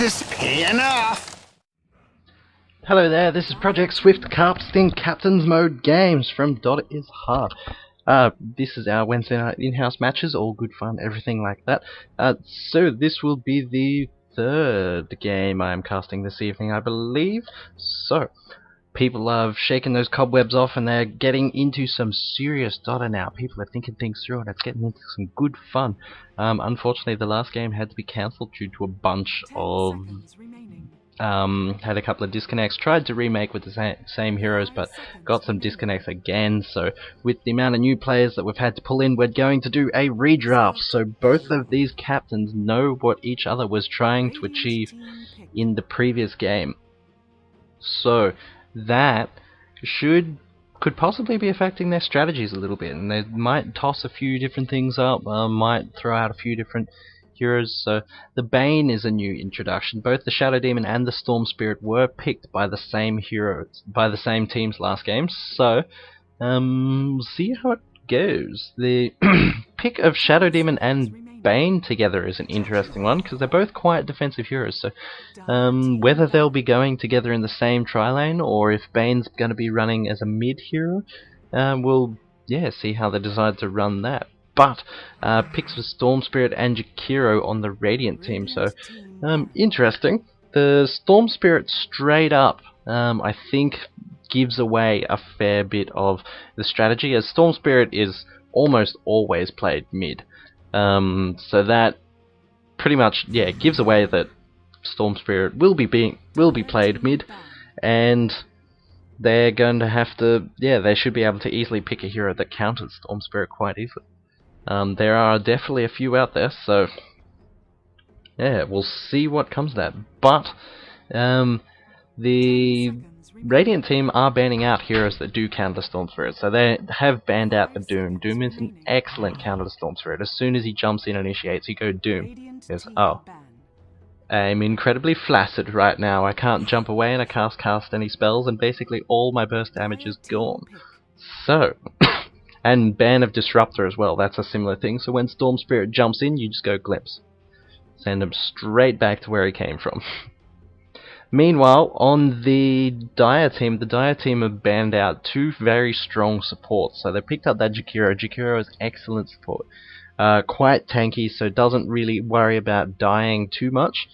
practice pay enough. Hello there, this is Project Swift Casting Captain's Mode Games from DotA is Hard. This is our Wednesday night in-house matches, all good fun, everything like that. So this will be the third game I am casting this evening, I believe. So, people have shaken those cobwebs off and they're getting into some serious DotA now. People are thinking things through and it's getting into some good fun. Unfortunately, the last game had to be cancelled due to a bunch of... had a couple of disconnects, tried to remake with the same heroes but got some disconnects again, so with the amount of new players that we've had to pull in, we're going to do a redraft, so both of these captains know what each other was trying to achieve in the previous game. So that could possibly be affecting their strategies a little bit, and they might toss a few different things up, might throw out a few different heroes. So the Bane is a new introduction. Both the Shadow Demon and the Storm Spirit were picked by the same heroes, by the same teams last game. So see how it goes. The pick of Shadow Demon and Bane together is an interesting one because they're both quite defensive heroes. So whether they'll be going together in the same tri-lane or if Bane's going to be running as a mid hero, we'll see how they decide to run that. But picks for Storm Spirit and Jakiro on the Radiant team, so interesting. The Storm Spirit straight up, I think, gives away a fair bit of the strategy, as Storm Spirit is almost always played mid. So that pretty much gives away that Storm Spirit will be played mid, and they're going to have to they should be able to easily pick a hero that counters Storm Spirit quite easily. There are definitely a few out there, so we'll see what comes of that. But the Radiant team are banning out heroes that do counter Storm Spirit, so they have banned out the Doom. Doom is an excellent counter to Storm Spirit. As soon as he jumps in and initiates, you go Doom. Yes, I'm incredibly flaccid right now. I can't jump away and I can't cast any spells, and basically all my burst damage is gone. So... And ban of Disruptor as well, that's a similar thing. So when Storm Spirit jumps in, you just go Glimpse. Send him straight back to where he came from. Meanwhile, on the DotA team have banned out two very strong supports. So they picked up that Jakiro. Jakiro is excellent support. Quite tanky, so doesn't really worry about dying too much.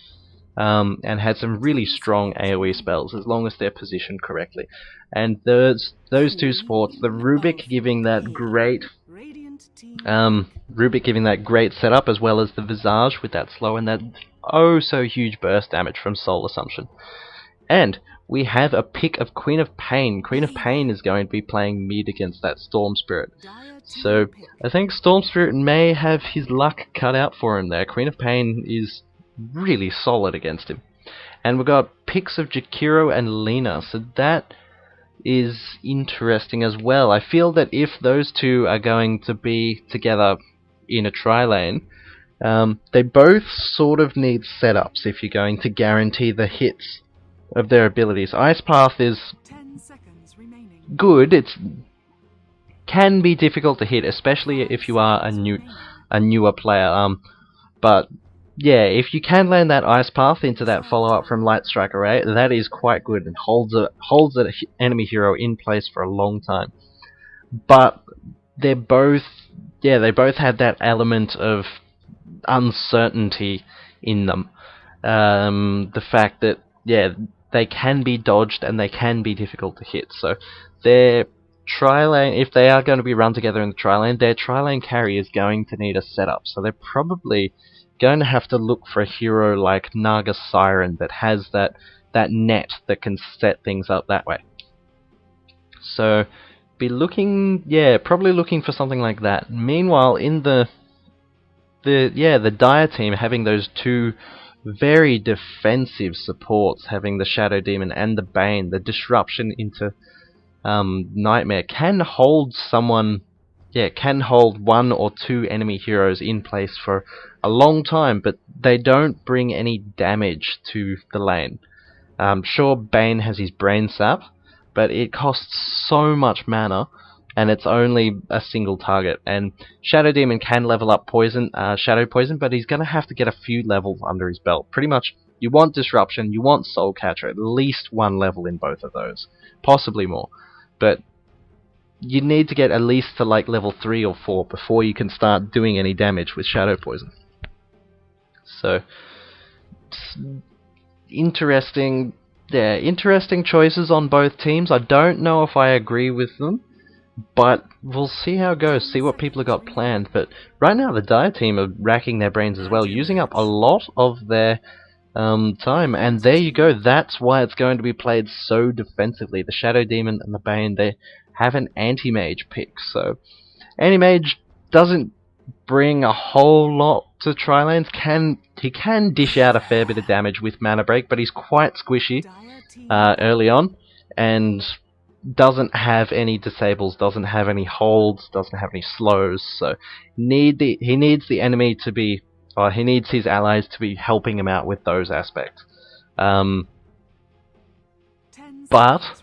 And had some really strong AoE spells as long as they're positioned correctly. And those two supports, the Rubik giving that great setup, as well as the Visage with that slow and that so huge burst damage from Soul Assumption. And we have a pick of Queen of Pain. Queen of Pain is going to be playing mid against that Storm Spirit. So I think Storm Spirit may have his luck cut out for him there. Queen of Pain is really solid against him. And we've got picks of Jakiro and Lena, so that is interesting as well. I feel that if those two are going to be together in a tri-lane, they both sort of need setups if you're going to guarantee the hits of their abilities. Ice Path is good, it can be difficult to hit, especially if you are a newer player, but if you can land that Ice Path into that follow-up from Light Strike Array, that is quite good and holds an enemy hero in place for a long time. But they both had that element of uncertainty in them. The fact that they can be dodged and they can be difficult to hit. So their tri-lane, if they are going to be run together in the tri-lane, their tri-lane carry is going to need a setup. So they're probably going to have to look for a hero like Naga Siren that has that net that can set things up that way. So be looking, probably looking for something like that. Meanwhile, in the DotA team, having those two very defensive supports, having the Shadow Demon and the Bane, the disruption into Nightmare can hold someone. Can hold one or two enemy heroes in place for a long time, but they don't bring any damage to the lane. Sure, Bane has his Brain Sap, but it costs so much mana, and it's only a single target. And Shadow Demon can level up Shadow Poison, but he's going to have to get a few levels under his belt. Pretty much You want disruption, you want soul catcher, at least one level in both of those, possibly more. But you need to get at least to like level 3 or 4 before you can start doing any damage with Shadow Poison. So, interesting choices on both teams. I don't know if I agree with them, but we'll see how it goes, see what people have got planned. But right now the DotA team are racking their brains as well, using up a lot of their time, and there you go, that's why it's going to be played so defensively. The Shadow Demon and the Bane, they have an anti-mage pick, so anti-mage doesn't bring a whole lot to tri-lanes. He can dish out a fair bit of damage with Mana Break, but he's quite squishy early on, and doesn't have any disables, doesn't have any holds, doesn't have any slows, so he needs the enemy to be, or he needs his allies to be helping him out with those aspects. But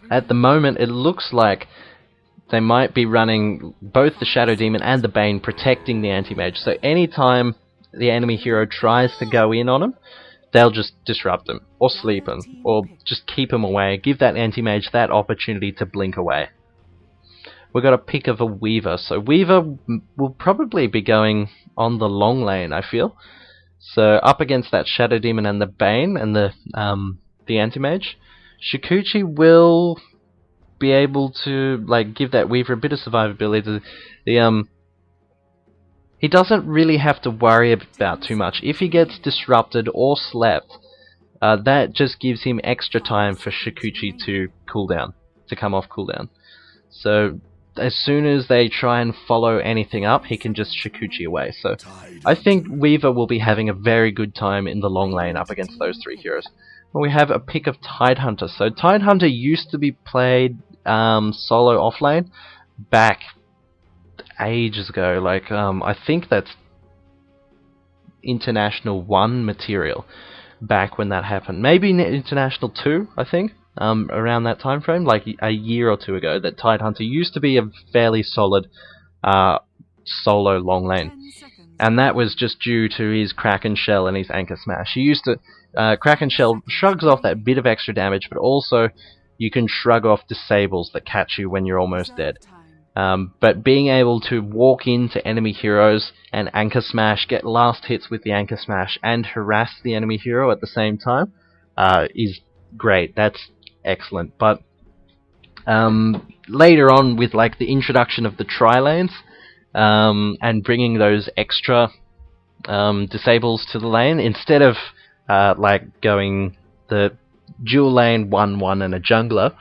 at the moment it looks like they might be running both the Shadow Demon and the Bane protecting the anti-mage, so anytime the enemy hero tries to go in on him, they'll just disrupt him, or sleep him, or just keep him away, give that anti-mage that opportunity to blink away. We've got a pick of a Weaver, so Weaver will probably be going on the long lane, I feel. So up against that Shadow Demon and the Bane and the anti-mage, Shukuchi will be able to like give that Weaver a bit of survivability. He doesn't really have to worry about too much. If he gets disrupted or slept, that just gives him extra time for Shukuchi to cool down, to come off cooldown. So as soon as they try and follow anything up, he can just Shukuchi away. So I think Weaver will be having a very good time in the long lane up against those three heroes. Well, we have a pick of Tidehunter. So Tidehunter used to be played solo offlane back ages ago. Like I think that's International 1 material back when that happened. Maybe International 2, I think. Around that time frame, like a year or two ago, that Tidehunter used to be a fairly solid solo long lane, and that was just due to his Kraken Shell and his Anchor Smash. He used to Kraken Shell shrugs off that bit of extra damage, but also you can shrug off disables that catch you when you're almost dead. But being able to walk into enemy heroes and Anchor Smash, get last hits with the Anchor Smash, and harass the enemy hero at the same time is great. That's excellent. But later on, with like the introduction of the tri-lanes and bringing those extra disables to the lane, instead of like going the dual lane 1-1 and a jungler,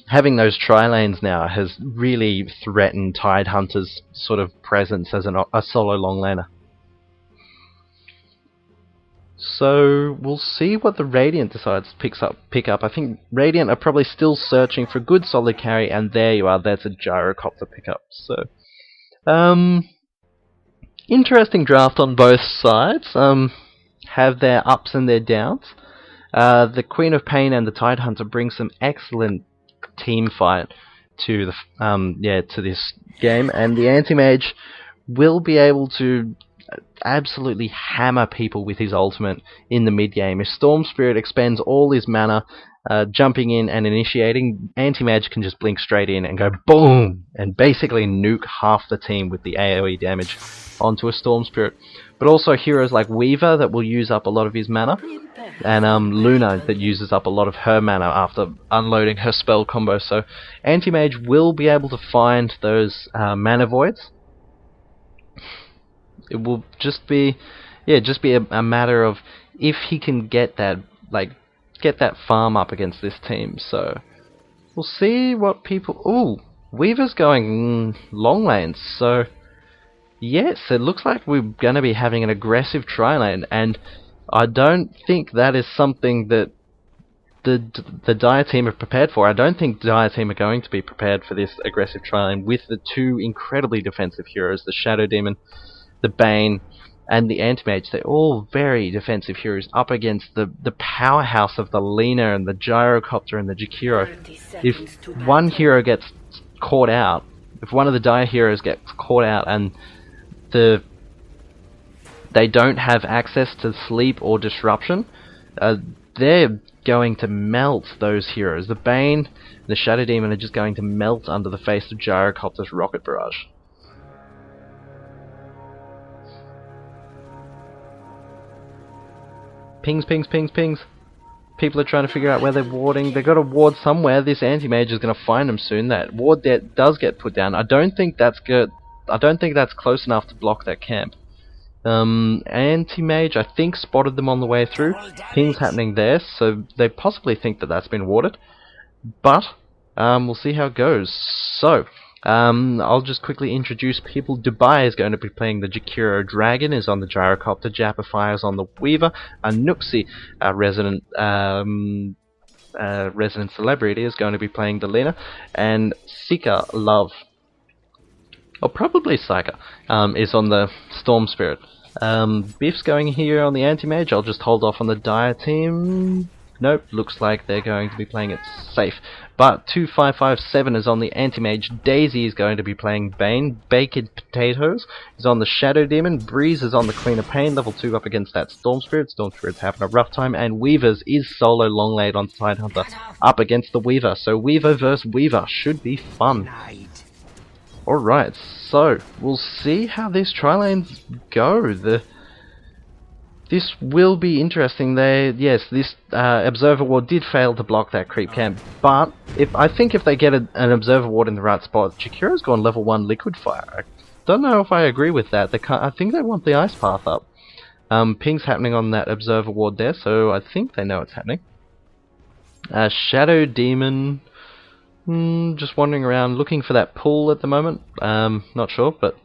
having those tri-lanes now has really threatened Tidehunter's sort of presence as a solo long laner. So we'll see what the Radiant decides to pick up. I think Radiant are probably still searching for a good solid carry, and there you are, there's a Gyrocopter pickup. So interesting draft on both sides. Have their ups and their downs. The Queen of Pain and the Tidehunter bring some excellent team fight to the to this game, and the Anti-Mage will be able to absolutely hammer people with his ultimate in the mid game. If Storm Spirit expends all his mana jumping in and initiating, Anti-Mage can just blink straight in and go boom and basically nuke half the team with the AoE damage onto a Storm Spirit. But also heroes like Weaver that will use up a lot of his mana, and Luna that uses up a lot of her mana after unloading her spell combo. So Anti-Mage will be able to find those mana voids. It will just be a matter of if he can get that farm up against this team. So we'll see what people. Ooh, Weaver's going long lanes. So yes, it looks like we're going to be having an aggressive tri-lane, and I don't think that is something that the DotA team are prepared for. I don't think DotA team are going to be prepared for this aggressive tri-lane with the two incredibly defensive heroes, the Shadow Demon, the Bane, and the Anti-Mage. They're all very defensive heroes up against the powerhouse of the Lina and the Gyrocopter and the Jakiro. If one hero gets caught out, if one of the DotA heroes gets caught out and they don't have access to sleep or disruption, they're going to melt those heroes. The Bane, the Shadow Demon are just going to melt under the face of Gyrocopter's rocket barrage. Pings, pings, pings, pings. People are trying to figure out where they're warding. They've got a ward somewhere. This anti-mage is going to find them soon. That ward that does get put down. I don't think that's good. I don't think that's close enough to block that camp. Anti-mage, I think, spotted them on the way through. Pings happening there, so they possibly think that that's been warded. But we'll see how it goes. So, I'll just quickly introduce people. Dubai is going to be playing the Jakiro Dragon, is on the Gyrocopter. Japify is on the Weaver. Nuxi, resident celebrity, is going to be playing the Lina. And Sika Love, or probably Psyker, is on the Storm Spirit. Biff's going here on the Anti-Mage. I'll just hold off on the Dire team. Nope, looks like they're going to be playing it safe. But 2557 is on the Anti-Mage. Daisy is going to be playing Bane. Baked Potatoes is on the Shadow Demon. Breeze is on the Queen of Pain, level 2 up against that Storm Spirit. Storm Spirit's having a rough time. And Weavers is solo long laid on Tidehunter up against the Weaver. So Weaver versus Weaver should be fun. Alright, so we'll see how these tri-lanes go. This will be interesting. This Observer Ward did fail to block that creep camp, but I think if they get an Observer Ward in the right spot, Jakiro's gone level 1 Liquid Fire. I don't know if I agree with that. I think they want the Ice Path up. Ping's happening on that Observer Ward there, so I think they know it's happening. Shadow Demon, just wandering around looking for that pull at the moment. Not sure, but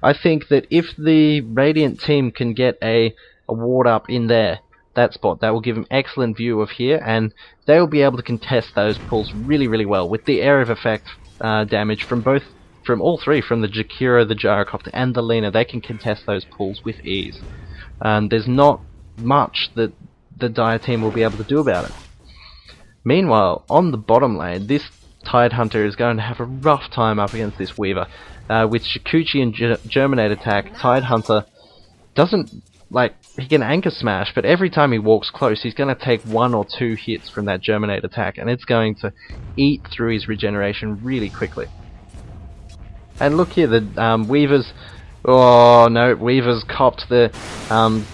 I think that if the Radiant team can get a ward up in that spot, that will give them excellent view of here, and they will be able to contest those pulls really, really well with the area of effect damage from all three, from the Jakiro, the Gyrocopter, and the Lina. They can contest those pulls with ease. There's not much that the Dire team will be able to do about it. Meanwhile, on the bottom lane, this Tidehunter is going to have a rough time up against this Weaver. With Shikuchi and Germinate attack, Tidehunter doesn't, he can anchor smash, but every time he walks close, he's going to take 1 or 2 hits from that Germinate attack, and it's going to eat through his regeneration really quickly. And look here, the Weavers. Oh no, Weaver's copped the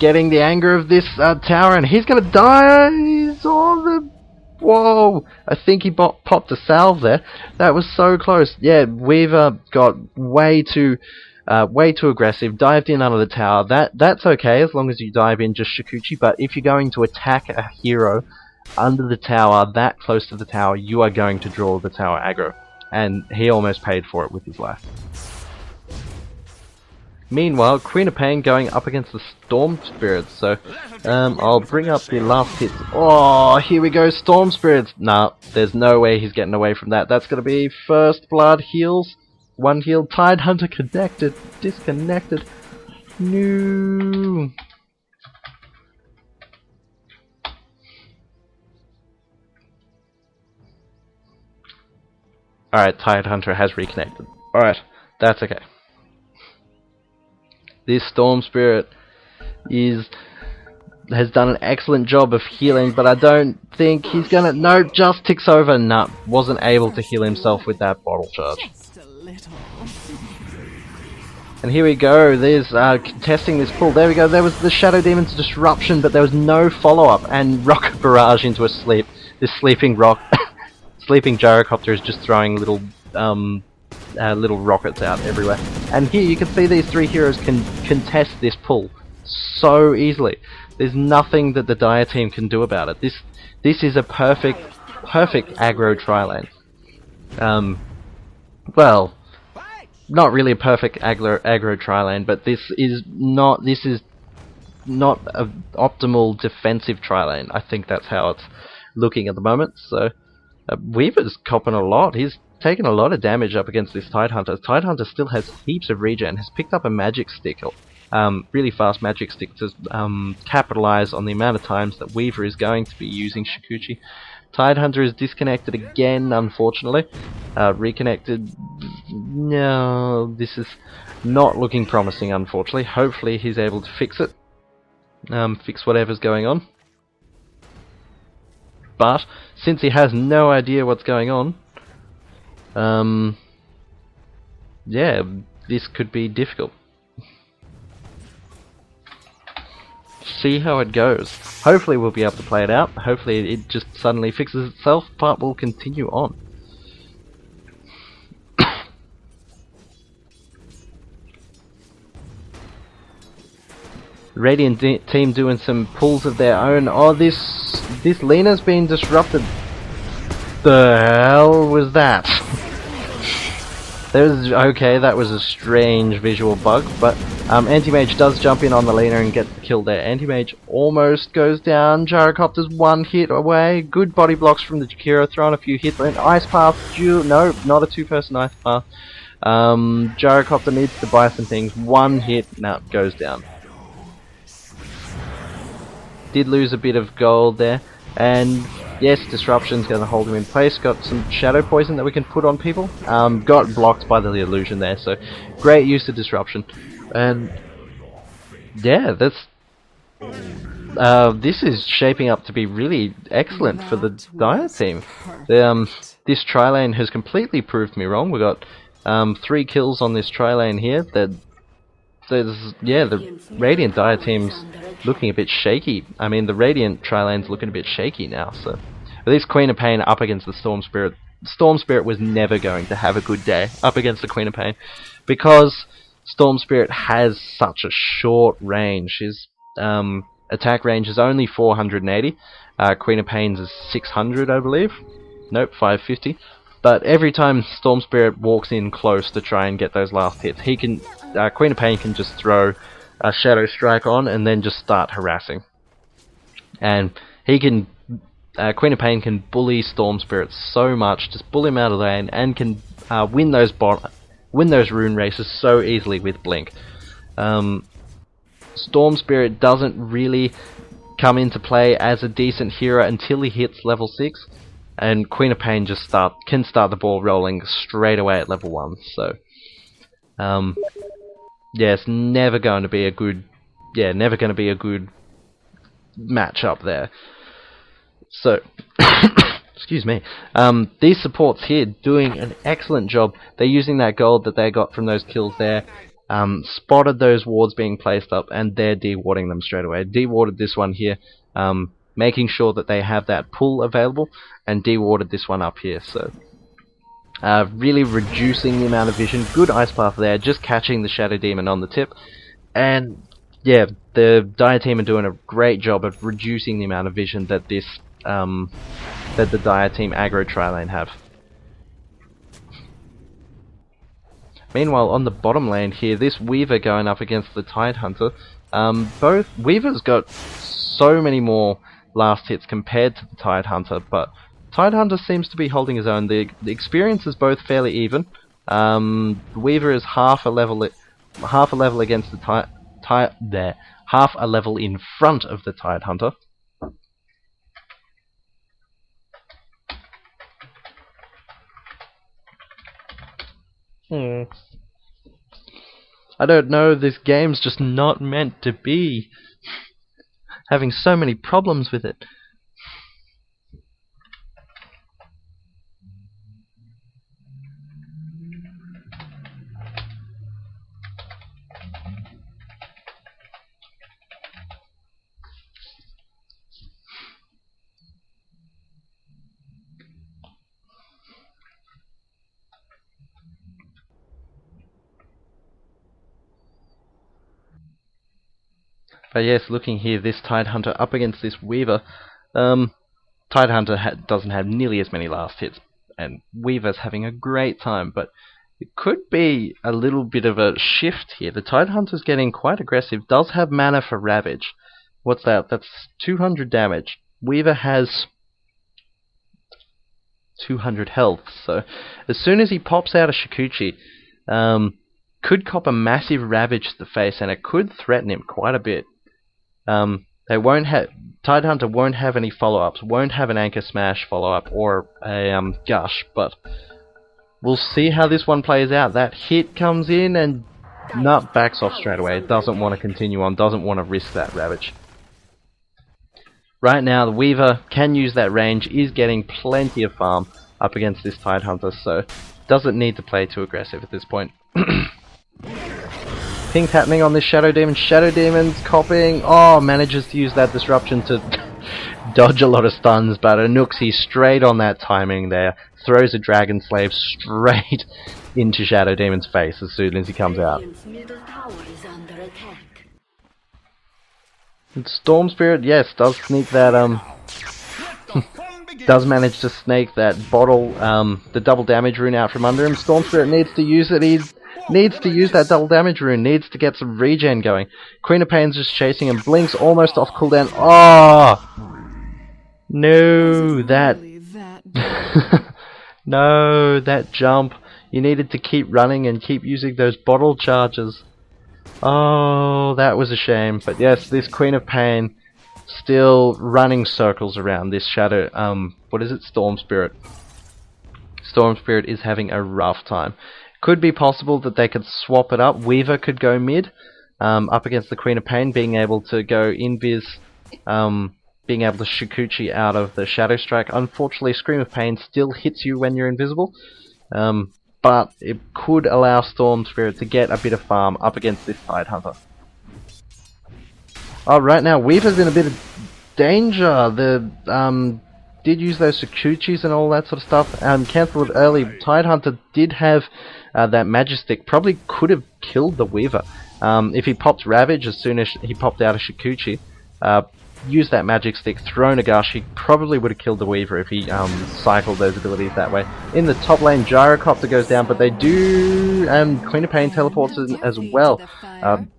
getting the anger of this tower, and he's going to die. He's on the. Whoa! I think he popped a salve there. That was so close. Yeah, Weaver got way too aggressive, dived in under the tower. That's okay as long as you dive in just Shikuchi, but if you're going to attack a hero under the tower, that close to the tower, you are going to draw the tower aggro. And he almost paid for it with his life. Meanwhile, Queen of Pain going up against the Storm Spirits, so I'll bring up the last hits. Oh, here we go, Storm Spirits! Nah, there's no way he's getting away from that. That's going to be First Blood heals. 1 heal. Tidehunter connected. Disconnected. No. Alright, Tidehunter has reconnected. Alright, that's okay. This Storm Spirit has done an excellent job of healing, but I don't think he's gonna. Nope, just ticks over. Nah, wasn't able to heal himself with that bottle charge. And here we go. There's contesting this pull. There we go. There was the Shadow Demon's disruption, but there was no follow-up. And rocket barrage into a sleep. This sleeping Gyrocopter is just throwing little rockets out everywhere. And here you can see these 3 heroes can contest this pull so easily. There's nothing that the Dire team can do about it. This is a perfect aggro tri-lane. Well, not really a perfect aggro tri-lane, but this is not an optimal defensive tri-lane. I think that's how it's looking at the moment. So Weaver's copping a lot. He's taken a lot of damage up against this Tidehunter. Tidehunter still has heaps of regen, has picked up a magic stick, really fast magic stick to capitalize on the amount of times that Weaver is going to be using Shikuchi. Tidehunter is disconnected again, unfortunately. Reconnected. No, this is not looking promising, unfortunately. Hopefully he's able to fix it. fix whatever's going on. But since he has no idea what's going on, yeah, this could be difficult. See how it goes. Hopefully we'll be able to play it out. Hopefully it just suddenly fixes itself, but we'll continue on. Radiant team doing some pulls of their own. Oh, this Lena's been disrupted. The hell was that? Okay, that was a strange visual bug, but Anti-Mage does jump in on the Lena and get the kill there. Anti-Mage almost goes down. Gyrocopter's one hit away. Good body blocks from the Jakiro, throwing a few hits. And Ice Path, no, not a two-person Ice Path. Gyrocopter needs to buy some things. One hit, now it goes down. Did lose a bit of gold there, and yes, Disruption's going to hold him in place. Got some Shadow Poison that we can put on people. Got blocked by the illusion there, so great use of Disruption. And yeah, that's this is shaping up to be really excellent for the DotA team. This tri-lane has completely proved me wrong. We got 3 kills on this tri-lane here. The Radiant DotA team's looking a bit shaky. I mean, the Radiant tri-lane's looking a bit shaky now. So, at least Queen of Pain up against the Storm Spirit. Storm Spirit was never going to have a good day up against the Queen of Pain, because Storm Spirit has such a short range. His attack range is only 480. Queen of Pain's is 600, I believe. Nope, 550. But every time Storm Spirit walks in close to try and get those last hits, he can Queen of Pain can just throw a Shadow Strike on and then just start harassing. And he can Queen of Pain can bully Storm Spirit so much, just bully him out of the lane, and can win those rune races so easily with Blink. Storm Spirit doesn't really come into play as a decent hero until he hits level 6. And Queen of Pain just can start the ball rolling straight away at level 1. So, yeah, it's never going to be a good, matchup there. So, excuse me. These supports here doing an excellent job. They're using that gold that they got from those kills there. Spotted those wards being placed up, and they're dewarding them straight away. Dewarded this one here. Making sure that they have that pull available, and dewarded this one up here. So really reducing the amount of vision. Good Ice Path there, just catching the Shadow Demon on the tip. And yeah, the DotA team are doing a great job of reducing the amount of vision that the DotA team aggro tri-lane have. Meanwhile, on the bottom lane here, this Weaver going up against the Tidehunter. Both Weaver's got so many more last hits compared to the Tidehunter, but Tidehunter seems to be holding his own. The experience is both fairly even. Weaver is half a level against the half a level in front of the Tidehunter. I don't know, this game's just not meant to be. Having so many problems with it. But yes, looking here, this Tidehunter up against this Weaver. Tidehunter doesn't have nearly as many last hits, and Weaver's having a great time, but it could be a little bit of a shift here. The Tidehunter's getting quite aggressive, does have mana for Ravage. What's that? That's 200 damage. Weaver has 200 health, so as soon as he pops out a Shikuchi, could cop a massive Ravage to the face, and it could threaten him quite a bit. Tidehunter won't have any follow-ups, won't have an Anchor Smash follow-up or a Gush, but we'll see how this one plays out. That hit comes in and Nut backs off straight away. Doesn't want to continue on, doesn't want to risk that Ravage. right now the Weaver can use that range, is getting plenty of farm up against this Tidehunter, so doesn't need to play too aggressive at this point. Ping's happening on this Shadow Demon. Shadow Demon's copying. Oh, manages to use that disruption to dodge a lot of stuns, but Anuxi straight on that timing there. Throws a Dragon Slave straight into Shadow Demon's face as soon as he comes out. And Storm Spirit, yes, does sneak that, does manage to snake that bottle, the double damage rune out from under him. Storm Spirit needs to use it. He needs to use that double damage rune. Needs to get some regen going. Queen of Pain's just chasing him. Blinks almost off cooldown. Oh! No, that... no, that jump. You needed to keep running and keep using those bottle charges. Oh, that was a shame. But yes, this Queen of Pain still running circles around this Shadow, what is it? Storm Spirit. Storm Spirit is having a rough time. Could be possible that they could swap it up. Weaver could go mid, up against the Queen of Pain, being able to go invis, being able to Shikuchi out of the Shadow Strike. Unfortunately, Scream of Pain still hits you when you're invisible, but it could allow Storm Spirit to get a bit of farm up against this Tidehunter. Oh, right now, Weaver's in a bit of danger. The, did use those Shikuchis and all that sort of stuff. Cancelled it early. Tidehunter did have that Majestic. Probably could have killed the Weaver. If he popped Ravage as soon as he popped out a Shikuchi, used that Magic Stick, thrown a Gush, he probably would have killed the Weaver if he cycled those abilities that way. In the top lane, Gyrocopter goes down, but they do... Queen of Pain teleports in as well.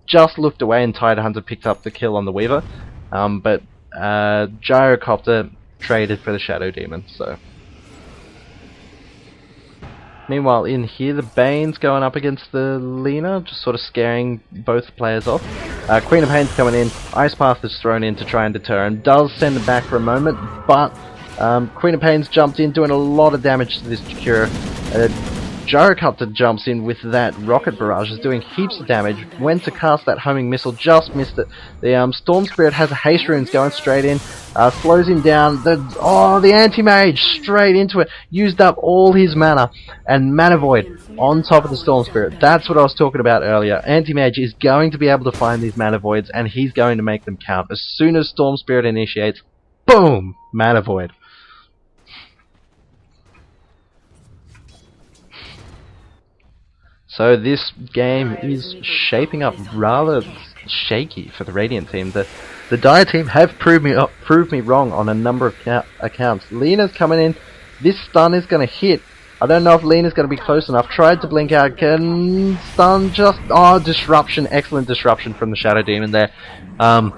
Just looked away and Tidehunter picked up the kill on the Weaver. But Gyrocopter traded for the Shadow Demon, so... Meanwhile, in here, the Bane's going up against the Lina, just sort of scaring both players off. Queen of Pain's coming in, Ice Path is thrown in to try and deter him, does send him back for a moment, but Queen of Pain's jumped in, doing a lot of damage to this Jakura. Gyrocopter jumps in with that Rocket Barrage, is doing heaps of damage. Went to cast that Homing Missile, just missed it. The Storm Spirit has a Haste Runes going straight in, slows him down. The Anti-Mage straight into it, used up all his mana, and Mana Void on top of the Storm Spirit. That's what I was talking about earlier. Anti-Mage is going to be able to find these Mana Voids, and he's going to make them count. As soon as Storm Spirit initiates, boom! Mana Void. So this game is shaping up rather shaky for the Radiant team. The DotA team have proved me wrong on a number of accounts. Lina's coming in. This stun is going to hit. I don't know if Lina's going to be close enough. Tried to blink out. Can stun just... Oh, disruption. Excellent disruption from the Shadow Demon there. I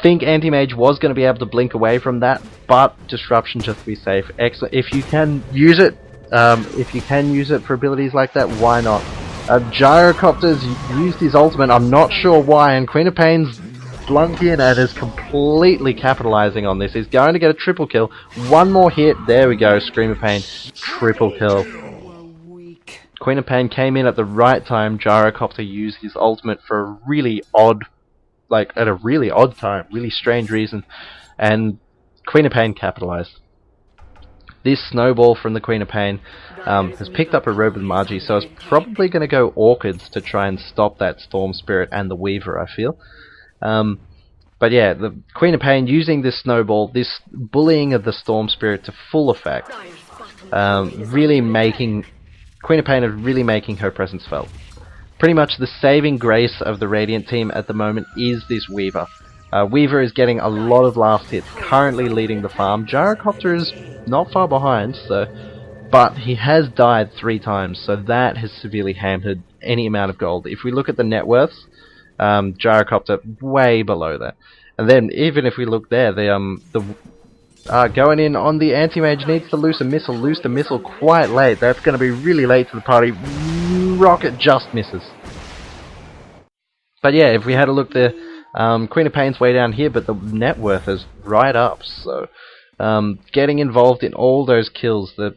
think Anti-Mage was going to be able to blink away from that, but disruption just to be safe. Excellent. If you can use it, for abilities like that, why not? Gyrocopter's used his ultimate, I'm not sure why, and Queen of Pain's blunt in and is completely capitalizing on this. He's going to get a triple kill. One more hit, there we go, Scream of Pain, triple kill. Queen of Pain came in at the right time. Gyrocopter used his ultimate for a really odd, at a really odd time, really strange reason, and Queen of Pain capitalized. This snowball from the Queen of Pain has picked up a Robe of Magi, so it's probably going to go Orchids to try and stop that Storm Spirit and the Weaver, I feel. But yeah, the Queen of Pain using this snowball, this bullying of the Storm Spirit to full effect, really making... Queen of Pain is really making her presence felt. Pretty much the saving grace of the Radiant team at the moment is this Weaver. Weaver is getting a lot of last hits, currently leading the farm. Gyrocopter is not far behind, but he has died 3 times, so that has severely hampered any amount of gold. If we look at the net worths, Gyrocopter way below that. And then even if we look there, going in on the Anti-Mage needs to loose the missile quite late. That's going to be really late to the party. Rocket just misses. But yeah, if we had a look there, Queen of Pain's way down here, but the net worth is right up, so getting involved in all those kills, the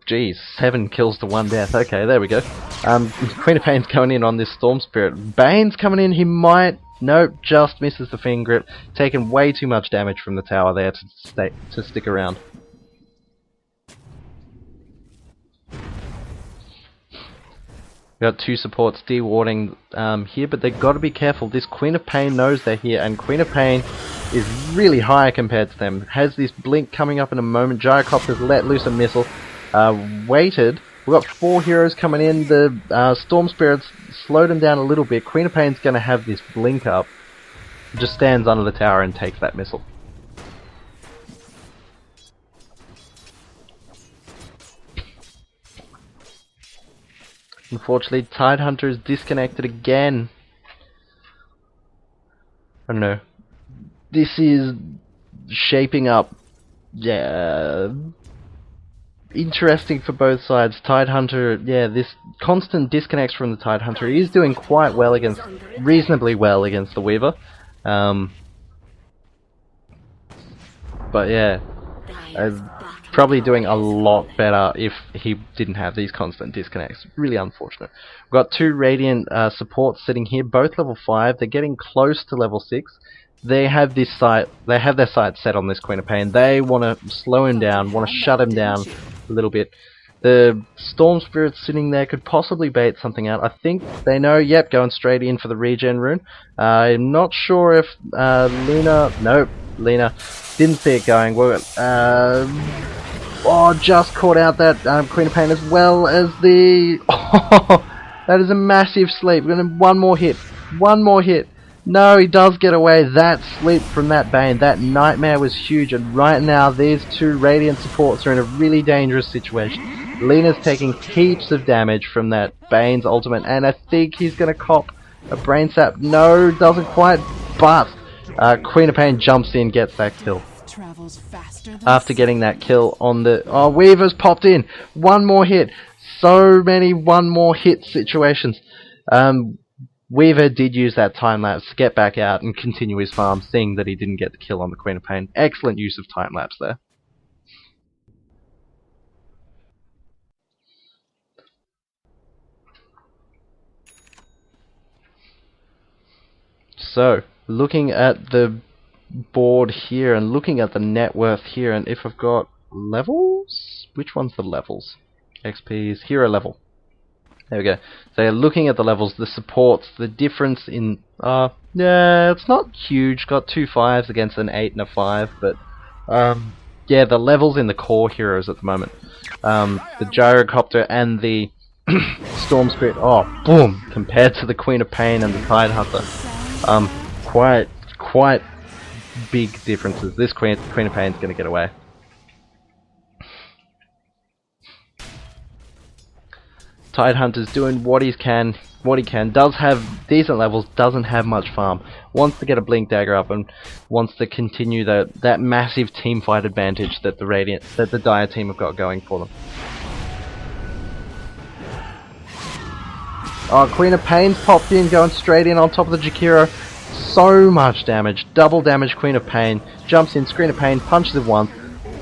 geez, 7 kills to 1 death. Okay, there we go. Queen of Pain's going in on this Storm Spirit. Bane's coming in, he might... Nope, just misses the Fiend Grip. Taking way too much damage from the tower there to stick around. Got 2 supports dewarding here, but they've got to be careful. This Queen of Pain knows they're here, and Queen of Pain is really high compared to them. Has this blink coming up in a moment. Gyrocopter's let loose a missile. Waited. We've got 4 heroes coming in. The Storm Spirits slowed them down a little bit. Queen of Pain's going to have this blink up. Just stands under the tower and takes that missile. Unfortunately, Tidehunter is disconnected again. I don't know. This is shaping up, yeah, interesting for both sides. Tidehunter, yeah, this constant disconnects from the Tidehunter. He is doing quite well against, reasonably well against the Weaver. But yeah, probably doing a lot better if he didn't have these constant disconnects. Really unfortunate. We've got 2 Radiant supports sitting here, both level 5. They're getting close to level 6. They have this sight. They have their sights set on this Queen of Pain. They want to slow him down, want to shut him down a little bit. The Storm Spirit sitting there could possibly bait something out. I think they know. Yep, going straight in for the regen rune. I'm not sure if Lena. Nope, Lena didn't see it going. Oh, just caught out that Queen of Pain as well as the... Oh, that is a massive sleep. We're gonna one more hit. One more hit. No, he does get away. That sleep from that Bane, that nightmare was huge. And right now, these 2 Radiant supports are in a really dangerous situation. Lena's taking heaps of damage from that Bane's ultimate. And I think he's gonna cop a Brain Sap. No, doesn't quite. But Queen of Pain jumps in, gets that kill. After getting that kill on the... Oh, Weaver's popped in. One more hit. So many one more hit situations. Weaver did use that time lapse to get back out and continue his farm, seeing that he didn't get the kill on the Queen of Pain. Excellent use of time lapse there. So, looking at the board here and looking at the net worth here, and if I've got levels, which one's the levels? XP's hero level. There we go. So looking at the levels, the supports, the difference in yeah, it's not huge. Got 2 5s against an 8 and a 5, but yeah, the levels in the core heroes at the moment. The Gyrocopter and the Storm Spirit, oh boom, compared to the Queen of Pain and the Tidehunter. Quite big differences. This Queen of Pain's going to get away. Tidehunter's doing what he can. Does have decent levels. Doesn't have much farm. Wants to get a Blink Dagger up and wants to continue that massive team fight advantage that the Dire team have got going for them. Oh, Queen of Pain's popped in, going straight in on top of the Jakiro. So much damage. Double damage Queen of Pain. Jumps in, Screen of Pain, punches it once,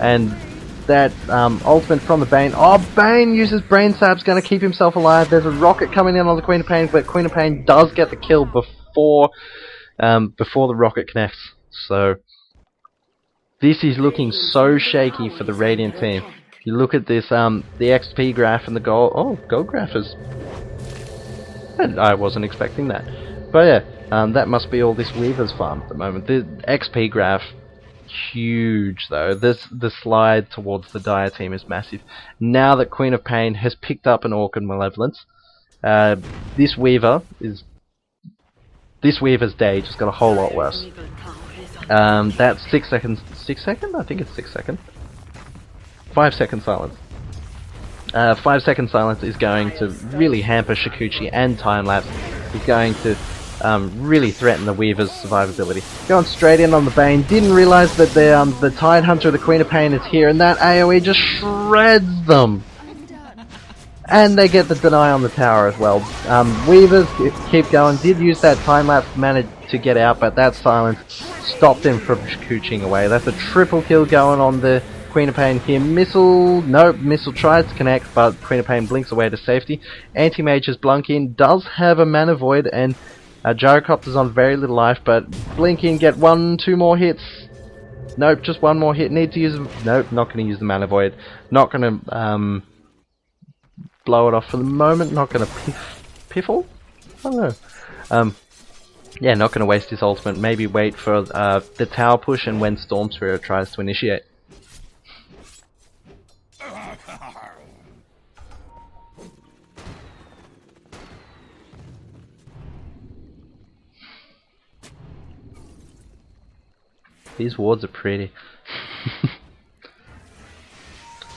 and that ultimate from the Bane. Oh, Bane uses Brain Sap's going to keep himself alive. There's a rocket coming in on the Queen of Pain, but Queen of Pain does get the kill before the rocket connects. So this is looking so shaky for the Radiant team. You look at this, the XP graph and the gold. Oh, gold graph is... I wasn't expecting that. But yeah, that must be all this Weaver's farm at the moment. The XP graph, huge though. The slide towards the Dire team is massive. Now that Queen of Pain has picked up an Orchid Malevolence, this Weaver's day just got a whole lot worse. That's 6 seconds. 6 seconds? I think it's 6 seconds. 5 second silence. 5 second silence is going to really hamper Shikuchi and time lapse. Is going to really threaten the Weaver's survivability. Going straight in on the Bane. Didn't realize that the Tidehunter, the Queen of Pain, is here, and that AoE just shreds them. And they get the deny on the tower as well. Weavers keep going. Did use that time lapse to manage to get out, but that silence stopped him from Shikuchiing away. That's a triple kill going on the Queen of Pain here, missile, nope, missile tries to connect, but Queen of Pain blinks away to safety. Anti-Mage's Blunk In does have a Mana Void, and Gyrocopter's on very little life, but Blink In, get 1-2 more hits. Nope, just one more hit, need to use, nope, not going to use the Mana Void. Not going to blow it off for the moment, not going to piffle? I don't know. Yeah, not going to waste his ultimate, maybe wait for the tower push and when Storm Spirit tries to initiate. These wards are pretty.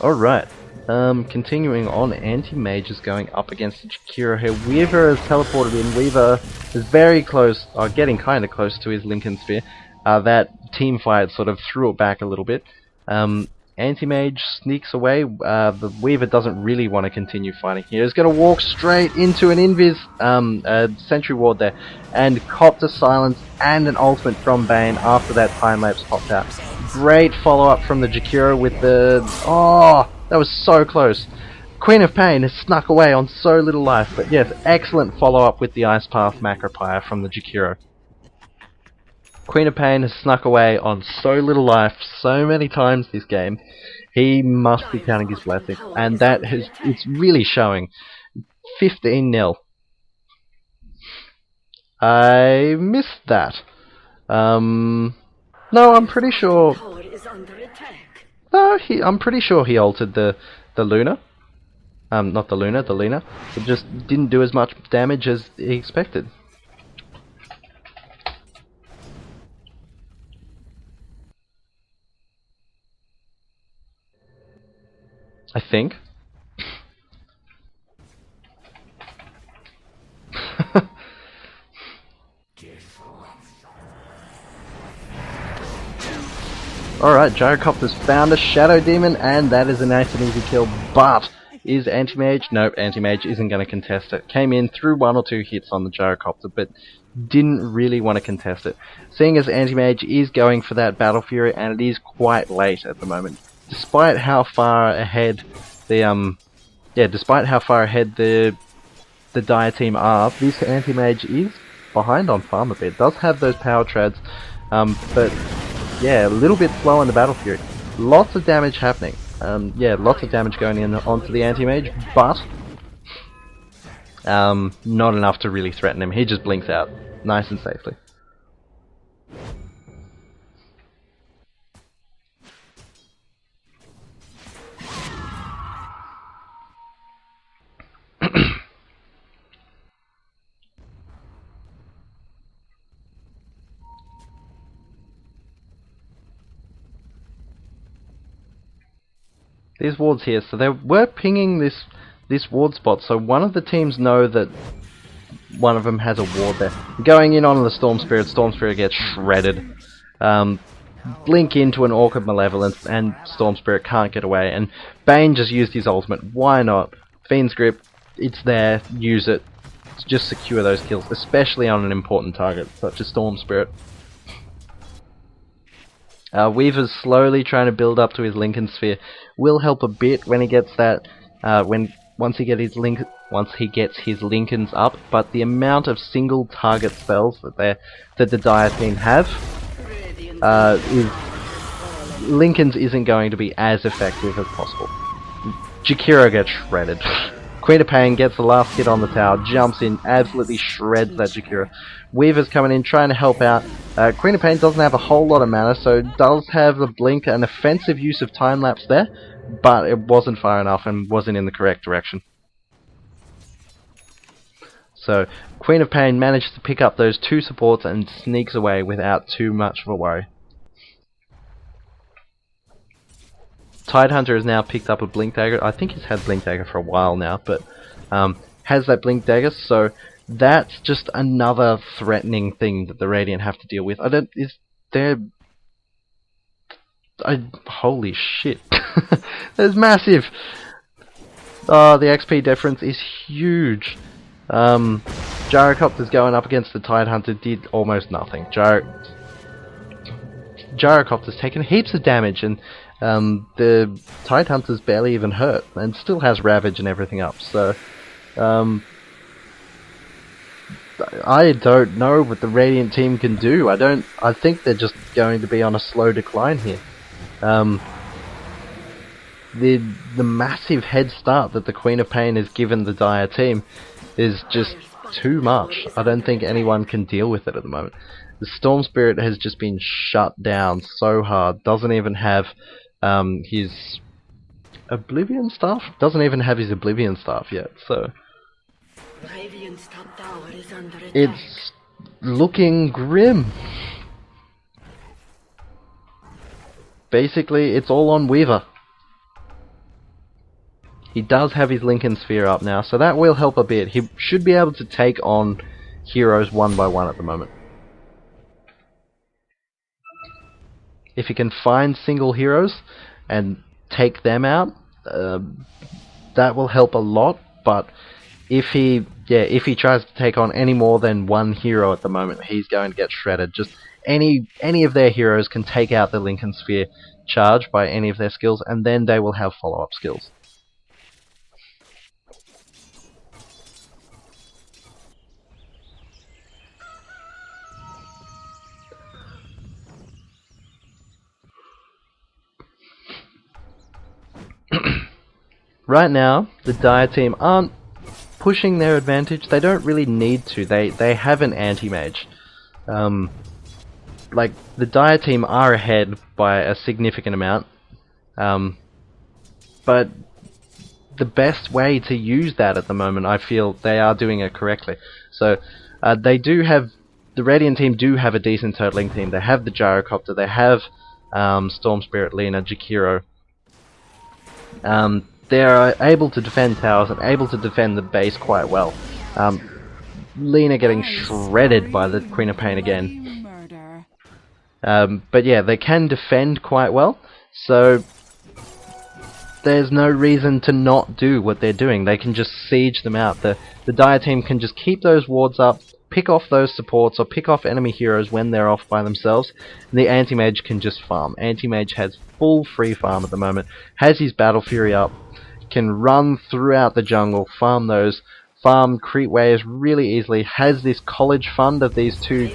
Alright, continuing on, Anti-Mage is going up against Jakiro here. Weaver has teleported in. Weaver is very close, or getting kind of close to his Lincoln Sphere. That team fight sort of threw it back a little bit. Anti-Mage sneaks away. The Weaver doesn't really want to continue fighting here. He's going to walk straight into an Invis Sentry Ward there, and copped a silence and an ultimate from Bane after that time lapse popped out. Great follow up from the Jakiro with the... oh, that was so close. Queen of Pain has snuck away on so little life, but yes, excellent follow up with the Ice Path Macropire from the Jakiro. Queen of Pain has snuck away on so little life so many times this game. He must be counting his blessings, and that has, it's really showing. 15-0. I missed that. No, I'm pretty sure. No, I'm pretty sure he altered the Luna. Not the Luna, the Luna. It just didn't do as much damage as he expected. I think. Alright, Gyrocopter's found a Shadow Demon, and that is a nice and easy kill, but is Anti-Mage? Nope, Anti-Mage isn't going to contest it. Came in, threw 1 or 2 hits on the Gyrocopter, but didn't really want to contest it. Seeing as Anti-Mage is going for that Battle Fury, and it is quite late at the moment. Despite how far ahead the Dire team are, this Anti-Mage is behind on farm a bit. Does have those power treads, but yeah, a little bit slow on the Battle Fury. Lots of damage happening. Yeah, lots of damage going in onto the Anti-Mage, but not enough to really threaten him. He just blinks out nice and safely. These wards here, so they were pinging this ward spot, so one of the teams know that one of them has a ward there. Going in on the Storm Spirit gets shredded. Blink into an Orchid Malevolence, and Storm Spirit can't get away, and Bane just used his ultimate. Why not? Fiend's Grip, it's there, use it. Just secure those kills, especially on an important target, such as Storm Spirit. Weaver's slowly trying to build up to his Lincoln Sphere. Will help a bit when he gets that. Once he gets his Lincolns up, but the amount of single target spells that the Dire team have, Lincolns isn't going to be as effective as possible. Jakiro gets shredded. Queen of Pain gets the last hit on the tower, jumps in, absolutely shreds that Jakiro. Weaver's coming in, trying to help out. Queen of Pain doesn't have a whole lot of mana, so does have the blink, an offensive use of time lapse there, but it wasn't far enough and wasn't in the correct direction. So Queen of Pain managed to pick up those 2 supports and sneaks away without too much of a worry. Tidehunter has now picked up a Blink Dagger. I think he's had Blink Dagger for a while now, but has that Blink Dagger, so that's just another threatening thing that the Radiant have to deal with. Holy shit. That's massive! Oh, the XP difference is huge. Gyrocopter's going up against the Tidehunter did almost nothing. Gyrocopter's taken heaps of damage, and The Tidehunter's barely even hurt, and still has Ravage and everything up, so... I don't know what the Radiant team can do. I think they're just going to be on a slow decline here. The massive head start that the Queen of Pain has given the Dire team is just too much. I don't think anyone can deal with it at the moment. The Storm Spirit has just been shut down so hard. Doesn't even have his Oblivion Staff? Doesn't even have his Oblivion Staff yet, so... It's looking grim. Basically, it's all on Weaver. He does have his Lincoln Sphere up now, so that will help a bit. He should be able to take on heroes one by one at the moment. If he can find single heroes and take them out, that will help a lot, but if he tries to take on any more than one hero at the moment, he's going to get shredded. Just any of their heroes can take out the Lincoln Sphere charge by any of their skills, and then they will have follow-up skills. Right now, the Dire team aren't pushing their advantage. They don't really need to. They have an anti-mage. Like, the Dire team are ahead by a significant amount. But the best way to use that at the moment, I feel they are doing it correctly. So, they do have... The Radiant team do have a decent turtling team. They have the Gyrocopter. They have Storm Spirit, Lina, Jakiro. They are able to defend towers and able to defend the base quite well. Lina getting shredded by the Queen of Pain again. But yeah, they can defend quite well, so there's no reason to not do what they're doing. They can just siege them out. The Dire team can just keep those wards up, pick off those supports, or pick off enemy heroes when they're off by themselves, and the Anti-Mage can just farm. Anti-Mage has full free farm at the moment, has his Battle Fury up, can run throughout the jungle, farm creep waves really easily, has this college fund of these two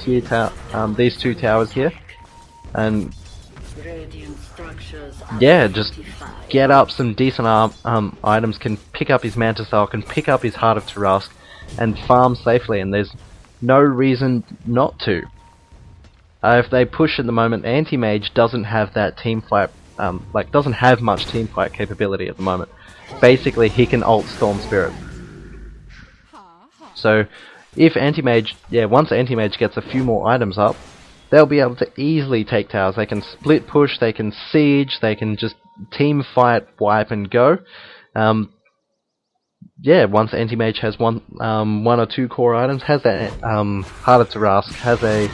towers here, and yeah, just get up some decent items, can pick up his Manta Style, can pick up his Heart of Tarask, and farm safely, and there's no reason not to. If they push at the moment, Anti-Mage doesn't have that team fight, doesn't have much team fight capability at the moment. Basically, he can ult Storm Spirit. So, if Anti-Mage, once Anti-Mage gets a few more items up, they'll be able to easily take towers. They can split push, they can siege, they can just team fight, wipe and go. Once Anti-Mage has one or two core items, has that Heart of Tarask, has a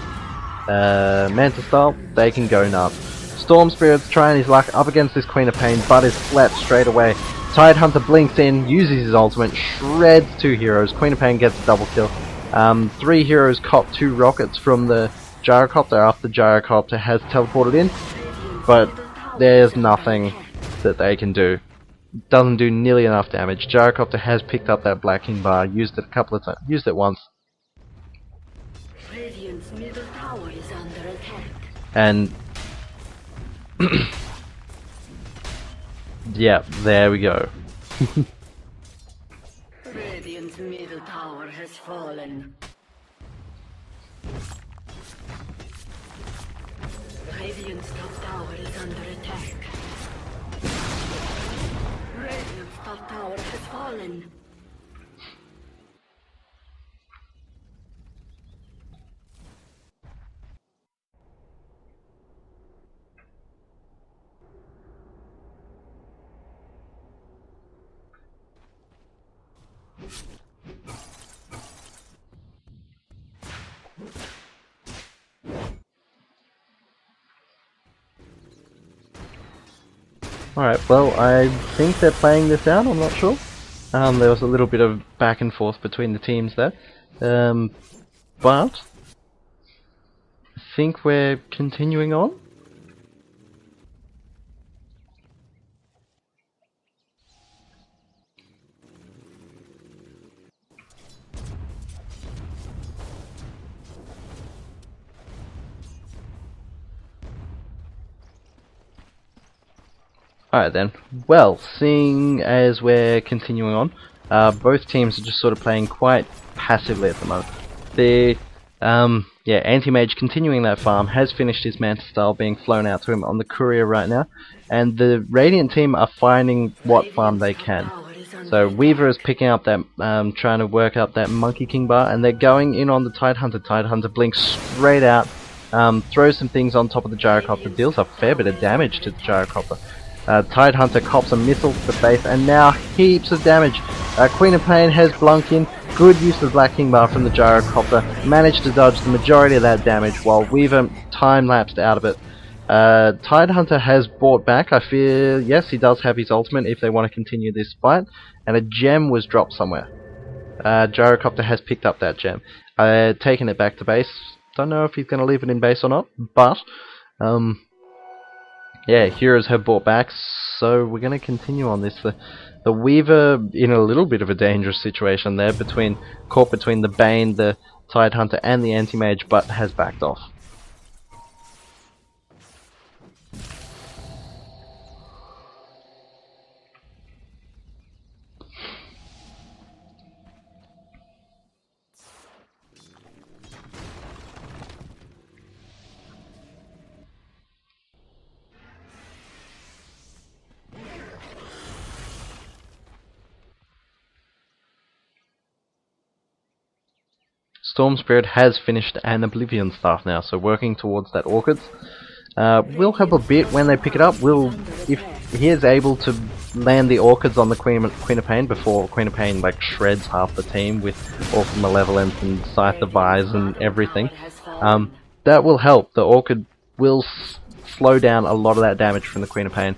Manta Style, they can go nuts. Storm Spirit's trying his luck up against this Queen of Pain, but is flat straight away. Tidehunter blinks in, uses his ultimate, shreds two heroes. Queen of Pain gets a double kill. Three heroes cop two rockets from the Gyrocopter after the Gyrocopter has teleported in, but there's nothing that they can do. Doesn't do nearly enough damage. Gyrocopter has picked up that Black King bar, used it a couple of times, used it once. Radiant's middle tower is under attack. And yeah, there we go. Radiant's middle tower has fallen. Radiant's top tower is under attack. Radiant's top tower has fallen. Alright, well, I think they're playing this out, I'm not sure. There was a little bit of back and forth between the teams there. But I think we're continuing on. Alright then. Well, seeing as we're continuing on, both teams are just sort of playing quite passively at the moment. The Anti-Mage continuing that farm has finished his Manta Style being flown out to him on the courier right now, and the Radiant team are finding what farm they can. So Weaver is picking up that, trying to work up that Monkey King bar, and they're going in on the Tidehunter. Tidehunter blinks straight out, throws some things on top of the Gyrocopter, deals a fair bit of damage to the Gyrocopter. Tidehunter cops a missile to the face, and now heaps of damage. Queen of Pain has blunk in. Good use of Black King bar from the Gyrocopter. Managed to dodge the majority of that damage, while Weaver time-lapsed out of it. Tidehunter has brought back, I fear, yes, he does have his ultimate if they want to continue this fight, and a gem was dropped somewhere. Gyrocopter has picked up that gem. Taken it back to base. Don't know if he's going to leave it in base or not, but yeah, heroes have brought back, so we're going to continue on this. The Weaver in a little bit of a dangerous situation there, caught between the Bane, the Tidehunter, and the Anti-Mage, but has backed off. Storm Spirit has finished an Oblivion Staff now, so working towards that Orchids. Will help a bit when they pick it up. If he is able to land the Orchids on the Queen of Pain before Queen of Pain like shreds half the team with Orchid Malevolence and Scythe the Vise and everything, that will help. The Orchid will slow down a lot of that damage from the Queen of Pain,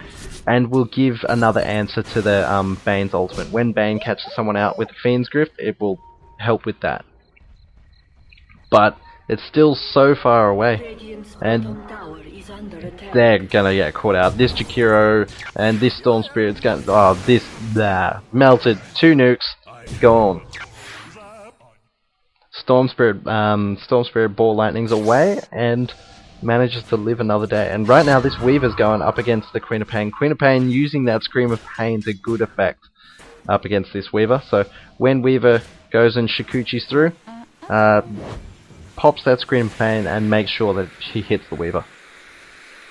and will give another answer to the Bane's ultimate. When Bane catches someone out with the Fiend's Grift, it will help with that. But it's still so far away, and they're gonna get caught out. This Jakiro and this Storm Spirit's gonna melted. 2 nukes, gone. Storm Spirit Ball Lightning's away and manages to live another day. And right now this Weaver's going up against the Queen of Pain. Queen of Pain using that Scream of Pain to good effect up against this Weaver. So when Weaver goes and Shikuchi's through, pops that Scream of Pain and makes sure that she hits the Weaver.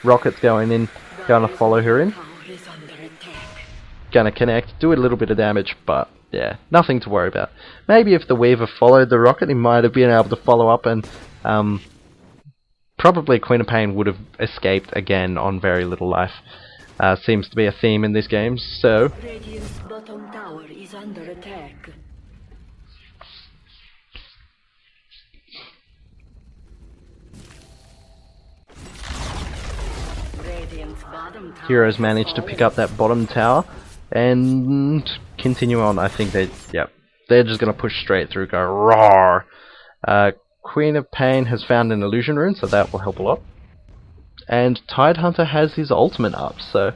Rocket's going in, gonna follow her in. Gonna connect, do a little bit of damage, but yeah, nothing to worry about. Maybe if the Weaver followed the Rocket, he might have been able to follow up, and probably Queen of Pain would have escaped again on very little life. Seems to be a theme in this game, so Radiant's bottom tower is under attack. heroes managed to pick up that bottom tower and continue on. I think they're just gonna push straight through, go roar. Queen of Pain has found an illusion rune, so that will help a lot. And Tidehunter has his ultimate up, so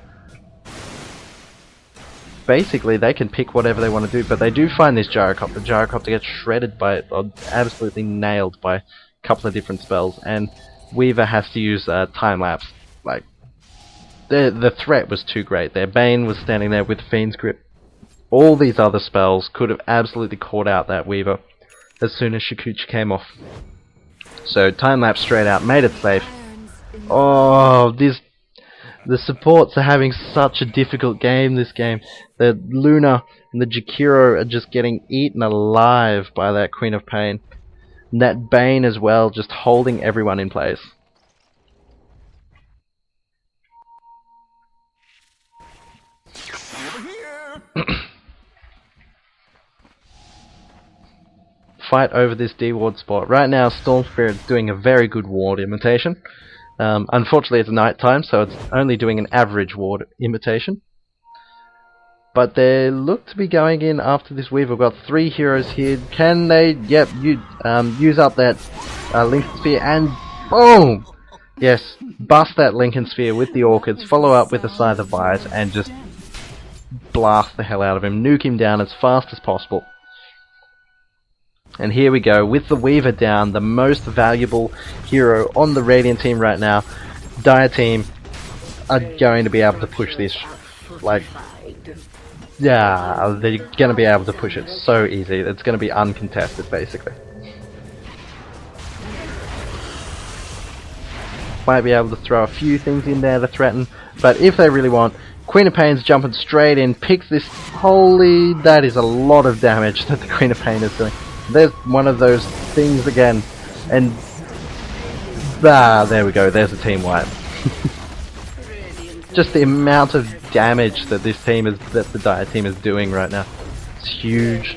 basically they can pick whatever they want to do, but they do find this Gyrocopter. The Gyrocopter gets shredded by, or absolutely nailed by a couple of different spells, and Weaver has to use time lapse. Like, the threat was too great there. Bane was standing there with Fiend's Grip. All these other spells could have absolutely caught out that Weaver as soon as Shikuchi came off. So time lapse straight out, made it safe. Oh, the supports are having such a difficult game this game. The Luna and the Jakiro are just getting eaten alive by that Queen of Pain. And that Bane as well, just holding everyone in place. Fight over this D-ward spot. Right now Storm Spirit's doing a very good ward imitation. Unfortunately it's night time, so it's only doing an average ward imitation. But they look to be going in after this Weaver. We've got 3 heroes here. Can they? Yep, use up that Lincoln Sphere and boom! Yes, bust that Lincoln Sphere with the Orchids, follow up with the Scythe of Vise and just blast the hell out of him. Nuke him down as fast as possible. And here we go, with the Weaver down, the most valuable hero on the Radiant team right now. Dire team are going to be able to push this Like, yeah, they're gonna be able to push it so easy. It's gonna be uncontested, basically. Might be able to throw a few things in there to threaten, but if they really want, Queen of Pain's jumping straight in, picks this. Holy, that is a lot of damage that the Queen of Pain is doing. There's one of those things again, and there we go, there's a team wipe. Just the amount of damage that this team is, that the DotA team is doing right now, it's huge.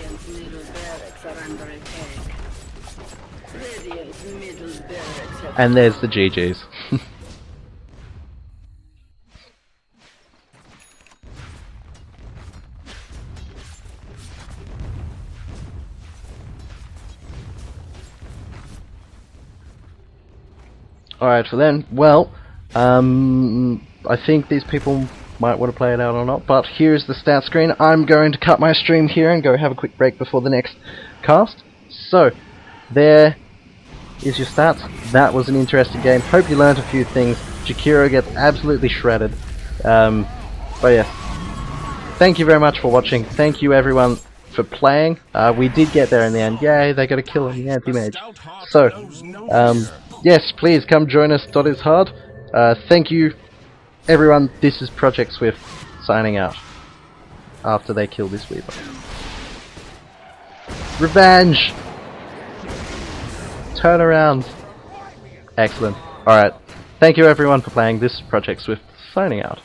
And there's the GGs. Alright, for then, well, I think these people might want to play it out or not, but here's the stat screen. I'm going to cut my stream here and go have a quick break before the next cast. So, there is your stats. That was an interesting game. Hope you learned a few things. Jakiro gets absolutely shredded. But yes, thank you very much for watching. Thank you everyone for playing. We did get there in the end. Yay, they got a kill on the anti-mage. So, yes, please come join us. DotA is hard. Thank you everyone. This is Project Swift signing out after they kill this Weaver. Revenge! Turn around. Excellent. Alright. Thank you everyone for playing. This is Project Swift signing out.